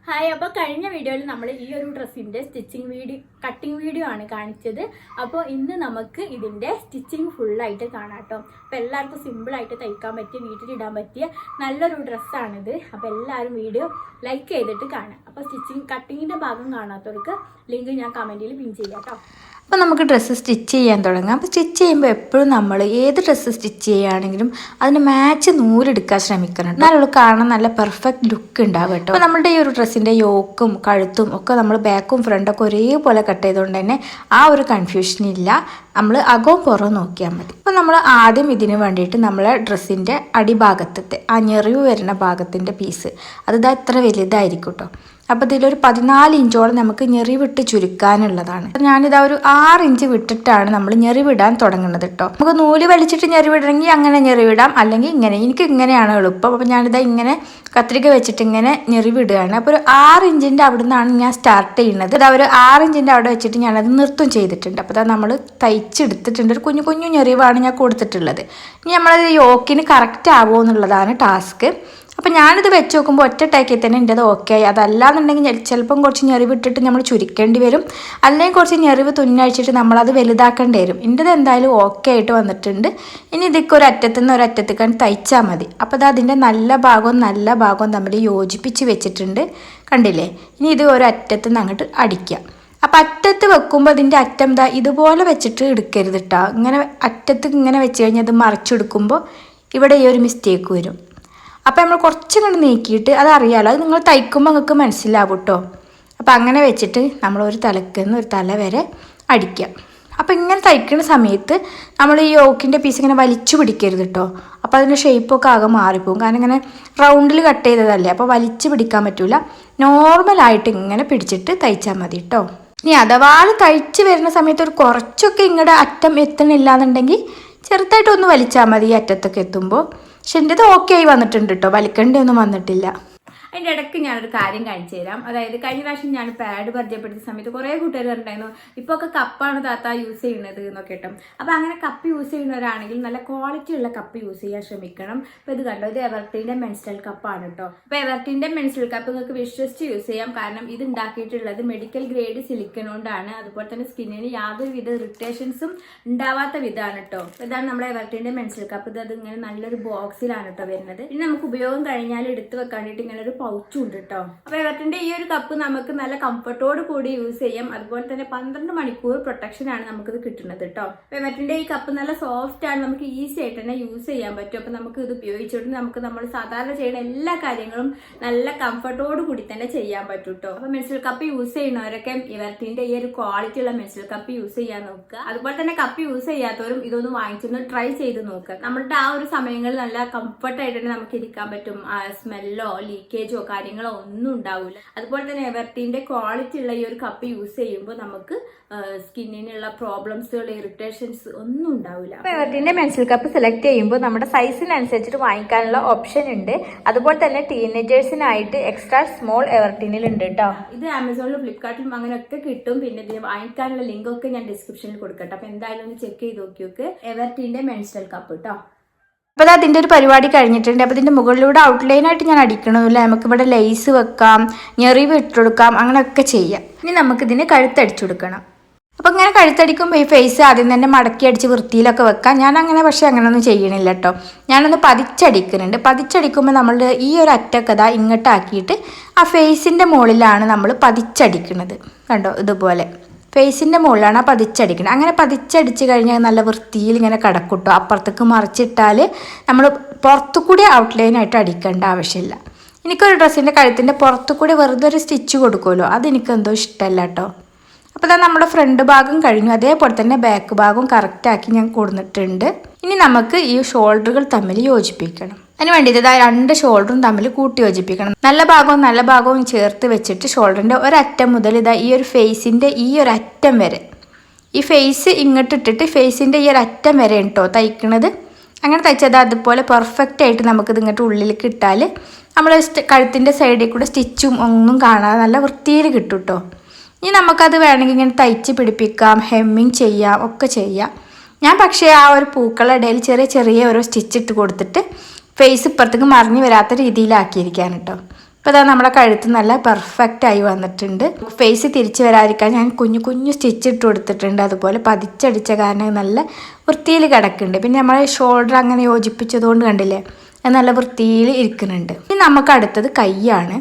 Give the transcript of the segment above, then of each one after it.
Hi, അപ്പോൾ കഴിഞ്ഞ വീഡിയോയിൽ നമ്മൾ ഈ ഒരു ഡ്രസ്സിൻ്റെ കട്ടിങ് വീഡിയോ ആണ് കാണിച്ചത്. അപ്പോൾ ഇന്ന് നമുക്ക് ഇതിൻ്റെ സ്റ്റിച്ചിങ് ഫുള്ളായിട്ട് കാണാം കേട്ടോ. അപ്പോൾ എല്ലാവർക്കും സിമ്പിളായിട്ട് തയ്ക്കാൻ പറ്റിയ, വീട്ടിലിടാൻ പറ്റിയ നല്ലൊരു ഡ്രസ്സാണിത്. അപ്പോൾ എല്ലാവരും വീഡിയോ ലൈക്ക് ചെയ്തിട്ട് കാണാം. അപ്പോൾ കട്ടിങ്ങിൻ്റെ ഭാഗം കാണാത്തവർക്ക് ലിങ്ക് ഞാൻ കമൻറ്റിൽ പിൻ ചെയ്യാം കേട്ടോ. അപ്പോൾ നമുക്ക് ഡ്രസ്സ് സ്റ്റിച്ച് ചെയ്യാൻ തുടങ്ങാം. അപ്പോൾ സ്റ്റിച്ച് ചെയ്യുമ്പോൾ എപ്പോഴും നമ്മൾ ഏത് ഡ്രസ്സ് സ്റ്റിച്ച് ചെയ്യുകയാണെങ്കിലും അതിന് മാച്ച് നൂലെടുക്കാൻ ശ്രമിക്കണം. എന്നാലുള്ള കാണാൻ നല്ല പെർഫെക്റ്റ് ലുക്ക് ഉണ്ടാവും കേട്ടോ. അപ്പോൾ നമ്മുടെ ഈ ഒരു ഡ്രസ്സിൻ്റെ യോക്കും കഴുത്തും ഒക്കെ നമ്മൾ ബാക്കും ഫ്രണ്ടൊക്കെ ഒരേപോലെ കട്ട് ചെയ്തുകൊണ്ട് തന്നെ ആ ഒരു കൺഫ്യൂഷൻ ഇല്ല. നമ്മൾ അകവും പുറവും നോക്കിയാൽ മതി. അപ്പോൾ നമ്മൾ ആദ്യം ഇതിന് വേണ്ടിയിട്ട് നമ്മളെ ഡ്രസ്സിൻ്റെ അടിഭാഗത്തെ ആ ഞെറിവ് വരുന്ന ഭാഗത്തിൻ്റെ പീസ് അത് ഇത്ര വലുതായിരിക്കും കേട്ടോ. അപ്പോൾ ഇതിലൊരു 14 ഇഞ്ചോളം നമുക്ക് ഞെറിവിട്ട് ചുരുക്കാനുള്ളതാണ്. ഞാനിതാ ഒരു 6 ഇഞ്ച് വിട്ടിട്ടാണ് നമ്മൾ ഞെറിവിടാൻ തുടങ്ങുന്നത് കേട്ടോ. നമുക്ക് നൂല് വലിച്ചിട്ട് ഞെറിവിടണമെങ്കിൽ അങ്ങനെ ഞെറിവിടാം, അല്ലെങ്കിൽ ഇങ്ങനെ. എനിക്ക് ഇങ്ങനെയാണ് എളുപ്പം. അപ്പോൾ ഞാനിതാ ഇങ്ങനെ കത്രിക വെച്ചിട്ട് ഇങ്ങനെ ഞെറിവിടുകയാണ്. അപ്പോൾ ഒരു 6 ഇഞ്ചിൻ്റെ അവിടെ നിന്നാണ് ഞാൻ സ്റ്റാർട്ട് ചെയ്യുന്നത്. ഇതാ ഒരു 6 ഇഞ്ചിൻ്റെ അവിടെ വെച്ചിട്ട് ഞാനത് നിർത്തും ചെയ്തിട്ടുണ്ട്. അപ്പോൾ അതാ നമ്മൾ തയ്ച്ചെടുത്തിട്ടുണ്ട്. ഒരു കുഞ്ഞു കുഞ്ഞു ഞെറിവാണ് ഞാൻ കൊടുത്തിട്ടുള്ളത്. ഇനി നമ്മളത് യോക്കിന് കറക്റ്റ് ആവുമോ എന്നുള്ളതാണ് ടാസ്ക്. അപ്പോൾ ഞാനിത് വെച്ച് നോക്കുമ്പോൾ ഒറ്റ ടേക്കിൽ തന്നെ എൻ്റെ അത് ഓക്കെ ആയി. അതല്ലാന്നുണ്ടെങ്കിൽ ചിലപ്പം കുറച്ച് ഞെറിവിട്ടിട്ട് നമ്മൾ ചുരുക്കേണ്ടി വരും, അല്ലെങ്കിൽ കുറച്ച് ഞെറിവ് തുന്നഴിച്ചിട്ട് നമ്മളത് വലുതാക്കേണ്ടി വരും. എൻ്റെത് എന്തായാലും ഓക്കെ ആയിട്ട് വന്നിട്ടുണ്ട്. ഇനി ഇതൊക്കെ ഒരു അറ്റത്തു നിന്ന് ഒരു അറ്റത്തേക്കാണ് തയ്ച്ചാൽ മതി. അപ്പോൾ അത് അതിൻ്റെ നല്ല ഭാഗവും തമ്മിൽ യോജിപ്പിച്ച് വെച്ചിട്ടുണ്ട്, കണ്ടില്ലേ? ഇനി ഇത് ഒരു അറ്റത്തു നിന്ന് അങ്ങോട്ട് അടിക്കുക. അപ്പം അറ്റത്ത് വെക്കുമ്പോൾ അതിൻ്റെ അറ്റം ഇതുപോലെ വെച്ചിട്ട് എടുക്കരുത് കേട്ടോ. ഇങ്ങനെ അറ്റത്ത് ഇങ്ങനെ വെച്ച് കഴിഞ്ഞാൽ അത് മറിച്ചെടുക്കുമ്പോൾ ഇവിടെ ഈ ഒരു മിസ്റ്റേക്ക് വരും. അപ്പോൾ നമ്മൾ കുറച്ചും കൂടി നീക്കിയിട്ട് അതറിയാമല്ലോ, അത് നിങ്ങൾ തയ്ക്കുമ്പോൾ നിങ്ങൾക്ക് മനസ്സിലാവും കേട്ടോ. അപ്പോൾ അങ്ങനെ വെച്ചിട്ട് നമ്മൾ ഒരു തലക്കുന്ന് ഒരു തല വരെ അടിക്കുക. അപ്പോൾ ഇങ്ങനെ തയ്ക്കുന്ന സമയത്ത് നമ്മൾ ഈ യോക്കിൻ്റെ പീസ് ഇങ്ങനെ വലിച്ചു പിടിക്കരുത് കേട്ടോ. അപ്പോൾ അതിൻ്റെ ഷേപ്പൊക്കെ ആകെ മാറിപ്പോകും. കാരണം ഇങ്ങനെ റൗണ്ടിൽ കട്ട് ചെയ്തതല്ലേ, അപ്പോൾ വലിച്ചു പിടിക്കാൻ പറ്റില്ല. നോർമലായിട്ട് ഇങ്ങനെ പിടിച്ചിട്ട് തയ്ച്ചാൽ മതി കേട്ടോ. ഇനി അഥവാ തയ്ച്ച് വരുന്ന സമയത്ത് ഒരു കുറച്ചൊക്കെ ഇങ്ങോട്ട് അറ്റം എത്തണില്ല എന്നുണ്ടെങ്കിൽ ചെറുതായിട്ടൊന്ന് വലിച്ചാൽ മതി ഈ അറ്റത്തൊക്കെ എത്തുമ്പോൾ. പക്ഷെ എൻ്റെത് ഓക്കെ ആയി വന്നിട്ടുണ്ട് കേട്ടോ, വലിക്കേണ്ടി ഒന്നും വന്നിട്ടില്ല. അതിൻ്റെ ഇടയ്ക്ക് ഞാനൊരു കാര്യം കാണിച്ചു തരാം. അതായത് കഴിഞ്ഞ പ്രാവശ്യം ഞാൻ പാഡ് പരിചയപ്പെടുത്തിയ സമയത്ത് കുറേ കൂട്ടുകാർ പറഞ്ഞിട്ടുണ്ടായിരുന്നു, ഇപ്പോൾ ഒക്കെ കപ്പാണ് താത്ത യൂസ് ചെയ്യുന്നത് എന്നൊക്കെ കേട്ടോ. അപ്പോൾ അങ്ങനെ കപ്പ് യൂസ് ചെയ്യുന്നവരാണെങ്കിൽ നല്ല ക്വാളിറ്റി ഉള്ള കപ്പ് യൂസ് ചെയ്യാൻ ശ്രമിക്കണം. അപ്പോൾ ഇത് കണ്ടോ, ഇത് എവർട്ടിൻ്റെ മെൻസ്ട്രൽ കപ്പാണ് കേട്ടോ. അപ്പോൾ എവർട്ടിൻ്റെ മെൻസ്ട്രൽ കപ്പ് നിങ്ങൾക്ക് വിശ്വസിച്ച് യൂസ് ചെയ്യാം. കാരണം ഇത് ഉണ്ടാക്കിയിട്ടുള്ളത് മെഡിക്കൽ ഗ്രേഡ് സിലിക്കൺ കൊണ്ടാണ്. അതുപോലെ തന്നെ സ്കിന്നിന് യാതൊരുവിധ ഇറിറ്റേഷൻസും ഉണ്ടാവാത്ത വിധമാണ് കേട്ടോ. അപ്പോൾ ഇതാണ് നമ്മുടെ എവർട്ടിൻ്റെ മെൻസ്ട്രൽ കപ്പ്. ഇത് ഇങ്ങനെ നല്ലൊരു ബോക്സിലാണ് കേട്ടോ വരുന്നത്. ഇനി നമുക്ക് ഉപയോഗം കഴിഞ്ഞാൽ എടുത്ത് വെക്കാണ്ടിട്ട് ഇങ്ങനെ ഒരു പൗച്ചും ഉണ്ട് കേട്ടോ. അപ്പോൾ എവർട്ടിൻ്റെ ഈ ഒരു കപ്പ് നമുക്ക് നല്ല കംഫർട്ടോട് കൂടി യൂസ് ചെയ്യാം. അതുപോലെ തന്നെ 12 മണിക്കൂർ പ്രൊട്ടക്ഷൻ ആണ് നമുക്കിത് കിട്ടുന്നത് കേട്ടോ. അപ്പോൾ എവർട്ടിൻ്റെ ഈ കപ്പ് നല്ല സോഫ്റ്റ് ആണ്, നമുക്ക് ഈസി ആയിട്ട് തന്നെ യൂസ് ചെയ്യാൻ പറ്റും. അപ്പോൾ നമുക്ക് ഇത് ഉപയോഗിച്ചിട്ട് നമ്മൾ സാധാരണ ചെയ്യുന്ന എല്ലാ കാര്യങ്ങളും നല്ല കംഫർട്ടോട് കൂടി തന്നെ ചെയ്യാൻ പറ്റും കേട്ടോ. അപ്പോൾ മെൻസ്ട്രൽ കപ്പ് യൂസ് ചെയ്യുന്നവരൊക്കെ എവർട്ടിൻ്റെ ഈ ഒരു ക്വാളിറ്റി ഉള്ള മെൻസ്ട്രൽ കപ്പ് യൂസ് ചെയ്യാൻ നോക്കുക. അതുപോലെ തന്നെ കപ്പ് യൂസ് ചെയ്യാത്തവരും ഇതൊന്ന് വാങ്ങിച്ചൊന്ന് ട്രൈ ചെയ്ത് നോക്കുക. നമ്മുടെ ആ ഒരു സമയങ്ങളിൽ നല്ല കംഫർട്ടായിട്ട് തന്നെ നമുക്ക് ഇരിക്കാൻ പറ്റും. സ്മെല്ലോ ലീക്കേജോ കാര്യങ്ങളോ ഒന്നും ഉണ്ടാവില്ല. അതുപോലെ തന്നെ എവർട്ടിൻ്റെ ക്വാളിറ്റി ഉള്ള ഈ ഒരു കപ്പ് യൂസ് ചെയ്യുമ്പോൾ നമുക്ക് സ്കിന്നിനുള്ള പ്രോബ്ലംസുകൾ ഇറിറ്റേഷൻസ് ഒന്നും ഉണ്ടാവില്ല. അപ്പോൾ എവർട്ടിൻ്റെ മെൻസ്ട്രൽ കപ്പ് സെലക്ട് ചെയ്യുമ്പോൾ നമ്മുടെ സൈസിനനുസരിച്ചിട്ട് വാങ്ങിക്കാനുള്ള ഓപ്ഷൻ ഉണ്ട്. അതുപോലെ തന്നെ ടീനേജേഴ്സിനായിട്ട് എക്സ്ട്രാ സ്മോൾ എവർട്ടിനിൽ ഉണ്ട് കേട്ടോ. ഇത് ആമസോണിലും ഫ്ലിപ്കാർട്ടിലും അങ്ങനെയൊക്കെ കിട്ടും. പിന്നെ ഇതിന് വാങ്ങിക്കാനുള്ള ലിങ്കൊക്കെ ഞാൻ ഡിസ്ക്രിപ്ഷനിൽ കൊടുക്കട്ടെ. അപ്പോൾ എന്തായാലും ഒന്ന് ചെക്ക് ചെയ്ത് നോക്കിയൊക്കെ എവർട്ടിൻ്റെ മെൻസ്ട്രൽ കപ്പ് കേട്ടോ. അപ്പോൾ അതിൻ്റെ ഒരു പരിപാടി കഴിഞ്ഞിട്ടുണ്ട്. അപ്പോൾ ഇതിൻ്റെ മുകളിലൂടെ ഔട്ട്ലൈനായിട്ട് ഞാൻ അടിക്കണമില്ല. നമുക്കിവിടെ ലേസ് വെക്കാം, ഞെറിവ് ഇട്ടുകൊടുക്കാം, അങ്ങനെയൊക്കെ ചെയ്യാം. ഇനി നമുക്കിതിന് കഴുത്തടിച്ചു കൊടുക്കണം. അപ്പോൾ ഇങ്ങനെ കഴുത്തടിക്കുമ്പോൾ ഈ ഫേസ് ആദ്യം തന്നെ മടക്കി അടിച്ച് വൃത്തിയിലൊക്കെ വെക്കാം. ഞാൻ പക്ഷേ അങ്ങനെയൊന്നും ചെയ്യണില്ല കേട്ടോ. ഞാനൊന്ന് പതിച്ചടിക്കുന്നുണ്ട്. പതിച്ചടിക്കുമ്പോൾ നമ്മൾ ഈ ഒരു അറ്റക്കഥ ഇങ്ങോട്ടാക്കിയിട്ട് ആ ഫേസിൻ്റെ മുകളിലാണ് നമ്മൾ പതിച്ചടിക്കുന്നത്. കണ്ടോ, ഇതുപോലെ ഫേസിൻ്റെ മുകളിലാണ് ആ പതിച്ചടിക്കുന്നത്. അങ്ങനെ പതിച്ചടിച്ച് കഴിഞ്ഞാൽ നല്ല വൃത്തിയിൽ ഇങ്ങനെ കിടക്കൂട്ടോ. അപ്പുറത്തേക്ക് മറിച്ചിട്ടാൽ നമ്മൾ പുറത്തു കൂടി ഔട്ട്ലൈനായിട്ട് അടിക്കേണ്ട ആവശ്യമില്ല. എനിക്കൊരു ഡ്രസ്സിൻ്റെ കഴുത്തിൻ്റെ പുറത്തു കൂടി വെറുതെ ഒരു സ്റ്റിച്ച് കൊടുക്കുമല്ലോ, അതെനിക്കെന്തോ ഇഷ്ടമല്ല കേട്ടോ. അപ്പോൾ ഇതാ നമ്മുടെ ഫ്രണ്ട് ഭാഗം കഴിഞ്ഞു. അതേപോലെ തന്നെ ബാക്ക് ഭാഗവും കറക്റ്റാക്കി ഞാൻ കൊടുത്തിട്ടുണ്ട്. ഇനി നമുക്ക് ഈ ഷോൾഡറുകൾ തമ്മിൽ യോജിപ്പിക്കണം. അതിന് വേണ്ടിയിട്ട് ഇതാ 2 ഷോൾഡറും തമ്മിൽ കൂട്ടി യോജിപ്പിക്കണം. നല്ല ഭാഗവും ചേർത്ത് വെച്ചിട്ട് ഷോൾഡറിൻ്റെ ഒരറ്റം മുതൽ ഇതാ ഈ ഒരു ഫേസിൻ്റെ ഈ ഒരു അറ്റം വരെ, ഈ ഫേസ് ഇങ്ങോട്ട് ഇട്ടിട്ട് ഫേസിൻ്റെ ഈ ഒരു അറ്റം വരെ കേട്ടോ തയ്ക്കണത്. അങ്ങനെ തയ്ച്ചത് അതുപോലെ പെർഫെക്റ്റ് ആയിട്ട് നമുക്കിത് ഇങ്ങോട്ട് ഉള്ളിലേക്ക് ഇട്ടാൽ നമ്മൾ കഴുത്തിൻ്റെ സൈഡിൽ കൂടെ സ്റ്റിച്ചും ഒന്നും കാണാതെ നല്ല വൃത്തിയിൽ കിട്ടും കേട്ടോ. ഇനി നമുക്കത് വേണമെങ്കിൽ ഇങ്ങനെ തയ്ച്ച് പിടിപ്പിക്കാം, ഹെമ്മിങ് ചെയ്യാം, ഒക്കെ ചെയ്യാം. ഞാൻ പക്ഷേ ആ ഒരു പൂക്കളുടെ ഇടയിൽ ചെറിയ ഓരോ സ്റ്റിച്ച് ഇട്ട് കൊടുത്തിട്ട് ഫേസ് ഇപ്പുറത്തേക്ക് മറിഞ്ഞ് വരാത്ത രീതിയിലാക്കിയിരിക്കാൻ കേട്ടോ. അപ്പോൾ അതാ നമ്മുടെ കഴുത്ത് നല്ല പെർഫെക്റ്റ് ആയി വന്നിട്ടുണ്ട്. ഫേസ് തിരിച്ച് വരാതിരിക്കാൻ ഞാൻ കുഞ്ഞു കുഞ്ഞു സ്റ്റിച്ച് ഇട്ട് കൊടുത്തിട്ടുണ്ട്. അതുപോലെ പതിച്ചടിച്ച കാരണം നല്ല വൃത്തിയിൽ കിടക്കുന്നുണ്ട്. പിന്നെ നമ്മളെ ഷോൾഡർ അങ്ങനെ യോജിപ്പിച്ചതുകൊണ്ട് കണ്ടില്ലേ അത് നല്ല വൃത്തിയിൽ ഇരിക്കുന്നുണ്ട്. ഇനി നമുക്ക് അടുത്തത് കൈയാണ്.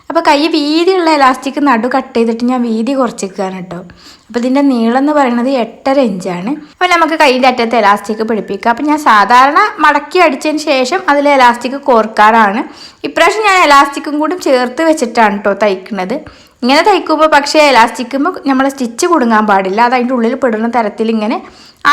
അപ്പോൾ കൈ വീതിയുള്ള എലാസ്റ്റിക് നടു കട്ട് ചെയ്തിട്ട് ഞാൻ വീതി കുറച്ചിരിക്കുകയാണ് കേട്ടോ. അപ്പോൾ ഇതിൻ്റെ നീളം എന്ന് പറയുന്നത് 8.5 ഇഞ്ചാണ്. അപ്പോൾ നമുക്ക് കൈൻ്റെ അറ്റത്ത് എലാസ്റ്റിക് പിടിപ്പിക്കാം. അപ്പോൾ ഞാൻ സാധാരണ മടക്കി അടിച്ചതിന് ശേഷം അതിൽ എലാസ്റ്റിക് കോർക്കാറാണ്. ഇപ്രാവശ്യം ഞാൻ എലാസ്റ്റിക്കും കൂടി ചേർത്ത് വെച്ചിട്ടാണ് കേട്ടോ തയ്ക്കുന്നത്. ഇങ്ങനെ തയ്ക്കുമ്പോൾ പക്ഷേ എലാസ്റ്റിക്കുമ്പോൾ നമ്മൾ സ്റ്റിച്ച് കുടുങ്ങാൻ പാടില്ല. അത് അതിൻ്റെ ഉള്ളിൽ പെടുന്ന തരത്തിൽ ഇങ്ങനെ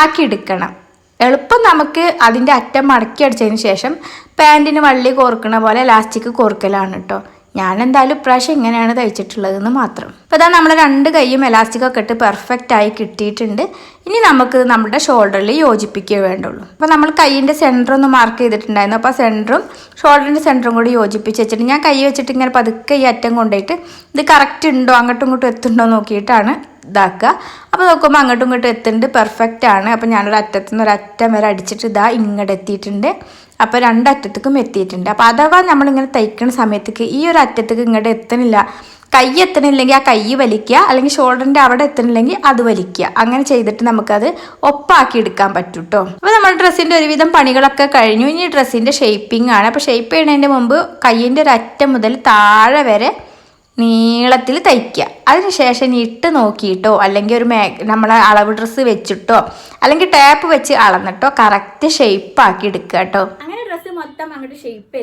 ആക്കിയെടുക്കണം. എളുപ്പം നമുക്ക് അതിൻ്റെ അറ്റം മടക്കി അടിച്ചതിന് ശേഷം പാൻറ്റിന് വള്ളി കോർക്കണ പോലെ എലാസ്റ്റിക് കോർക്കലാണ് കേട്ടോ. ഞാൻ എന്തായാലും ഇപ്രാവശ്യം ഇങ്ങനെയാണ് തയ്ച്ചിട്ടുള്ളതെന്ന് മാത്രം. അപ്പോൾ അതാ നമ്മൾ 2 കൈയും എലാസ്റ്റിക്കൊക്കെ ഇട്ട് പെർഫെക്റ്റായി കിട്ടിയിട്ടുണ്ട്. ഇനി നമുക്ക് നമ്മുടെ ഷോൾഡറിൽ യോജിപ്പിക്കുക വേണ്ടുള്ളൂ. അപ്പോൾ നമ്മൾ കൈയിൻ്റെ സെൻറ്റർ ഒന്ന് മാർക്ക് ചെയ്തിട്ടുണ്ടായിരുന്നു. അപ്പോൾ സെൻറ്ററും ഷോൾഡറിൻ്റെ സെൻറ്ററും കൂടി യോജിപ്പിച്ച് വെച്ചിട്ട് ഞാൻ കൈ വെച്ചിട്ട് ഇങ്ങനെ പതുക്കെ ഈ അറ്റം കൊണ്ടുപോയിട്ട് ഇത് കറക്റ്റ് ഉണ്ടോ അങ്ങോട്ടും ഇങ്ങോട്ടും എത്തുന്നുണ്ടോ നോക്കിയിട്ടാണ് ഇതാക്കുക. അപ്പോൾ നോക്കുമ്പോൾ അങ്ങോട്ടും ഇങ്ങോട്ടും എത്തുന്നുണ്ട്, പെർഫെക്റ്റ് ആണ്. അപ്പോൾ ഞാനൊരു അറ്റത്തു നിന്ന് ഒരറ്റം വരെ അടിച്ചിട്ട് ഇതാ ഇങ്ങോട്ട് എത്തിയിട്ടുണ്ട്. അപ്പോൾ 2 അറ്റത്തേക്കും എത്തിയിട്ടുണ്ട്. അപ്പോൾ അഥവാ നമ്മളിങ്ങനെ തയ്ക്കുന്ന സമയത്തേക്ക് ഈ ഒരു അറ്റത്തേക്ക് ഇങ്ങോട്ട് എത്തണില്ല, കൈ എത്തണില്ലെങ്കിൽ ആ കൈ വലിക്കുക, അല്ലെങ്കിൽ ഷോൾഡറിൻ്റെ അവിടെ എത്തണില്ലെങ്കിൽ അത് വലിക്കുക. അങ്ങനെ ചെയ്തിട്ട് നമുക്കത് ഒപ്പാക്കി എടുക്കാൻ പറ്റും കേട്ടോ. അപ്പോൾ നമ്മുടെ ഡ്രസ്സിൻ്റെ ഒരുവിധം പണികളൊക്കെ കഴിഞ്ഞു. ഇനി ഡ്രസ്സിൻ്റെ ഷേപ്പിംഗ് ആണ്. അപ്പോൾ ഷേപ്പ് ചെയ്യുന്നതിൻ്റെ മുമ്പ് കൈയിൻ്റെ ഒരു അറ്റം മുതൽ താഴെ വരെ നീളത്തിൽ തയ്ക്കുക. അതിനുശേഷം ഇട്ട് നോക്കിയിട്ടോ അല്ലെങ്കിൽ ഒരു നമ്മളെ അളവ് ഡ്രസ്സ് വെച്ചിട്ടോ അല്ലെങ്കിൽ ടാപ്പ് വെച്ച് അളന്നിട്ടോ കറക്റ്റ് ഷേപ്പാക്കി എടുക്കുക കേട്ടോ. അങ്ങനെ ഡ്രസ്സ് മൊത്തം അങ്ങോട്ട് ഷേപ്പ്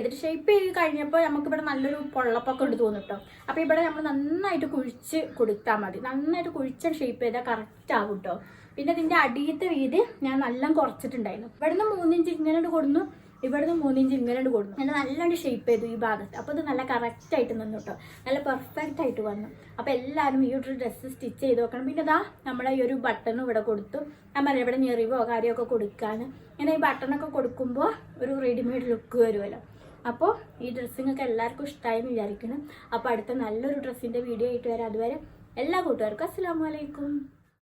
ചെയ്ത് കഴിഞ്ഞപ്പോൾ നമുക്ക് ഇവിടെ നല്ലൊരു പൊള്ളപ്പൊക്കെ ഉണ്ട് തോന്നിട്ടോ. അപ്പോൾ ഇവിടെ നമ്മൾ നന്നായിട്ട് കുഴിച്ച് കൊടുത്താൽ മതി. നന്നായിട്ട് കുഴിച്ച ഷേപ്പ് ചെയ്താൽ കറക്റ്റ് ആകും കേട്ടോ. പിന്നെ ഇതിൻ്റെ അടിയത്തെ വീതി ഞാൻ നല്ല കുറച്ചിട്ടുണ്ടായിരുന്നു. ഇവിടുന്ന് 3 ഇഞ്ച് ഇങ്ങനെ കൊടുന്നു, ഇവിടുന്ന് 3 ഇഞ്ച് ഇങ്ങനെ കൊടുന്നു. ഞാൻ നല്ലാണ്ട് ഷേപ്പ് ചെയ്തു ഈ ഭാഗത്ത്. അപ്പോൾ ഇത് നല്ല കറക്റ്റായിട്ട് നിന്നു കേട്ടോ, നല്ല പെർഫെക്റ്റ് ആയിട്ട് വന്നു. അപ്പോൾ എല്ലാവരും ഈ ഒരു ഡ്രസ്സ് സ്റ്റിച്ച് ചെയ്ത് നോക്കണം. പിന്നെ ഇതാ നമ്മളെ ഈ ഒരു ബട്ടണും ഇവിടെ കൊടുത്തു. ഞാൻ പറയാം ഇവിടെ ഞെറിവോ കാര്യമൊക്കെ കൊടുക്കാൻ. ഇങ്ങനെ ഈ ബട്ടണൊക്കെ കൊടുക്കുമ്പോൾ ഒരു റെഡിമെയ്ഡ് ലുക്ക് വരുമല്ലോ. അപ്പോൾ ഈ ഡ്രസ്സിങ്ങൊക്കെ എല്ലാവർക്കും ഇഷ്ടമായെന്ന് വിചാരിക്കണം. അപ്പോൾ അടുത്ത നല്ലൊരു ഡ്രസ്സിൻ്റെ വീഡിയോ ആയിട്ട് വരാം. അതുവരെ എല്ലാ കൂട്ടുകാർക്കും അസ്സലാമു അലൈക്കും.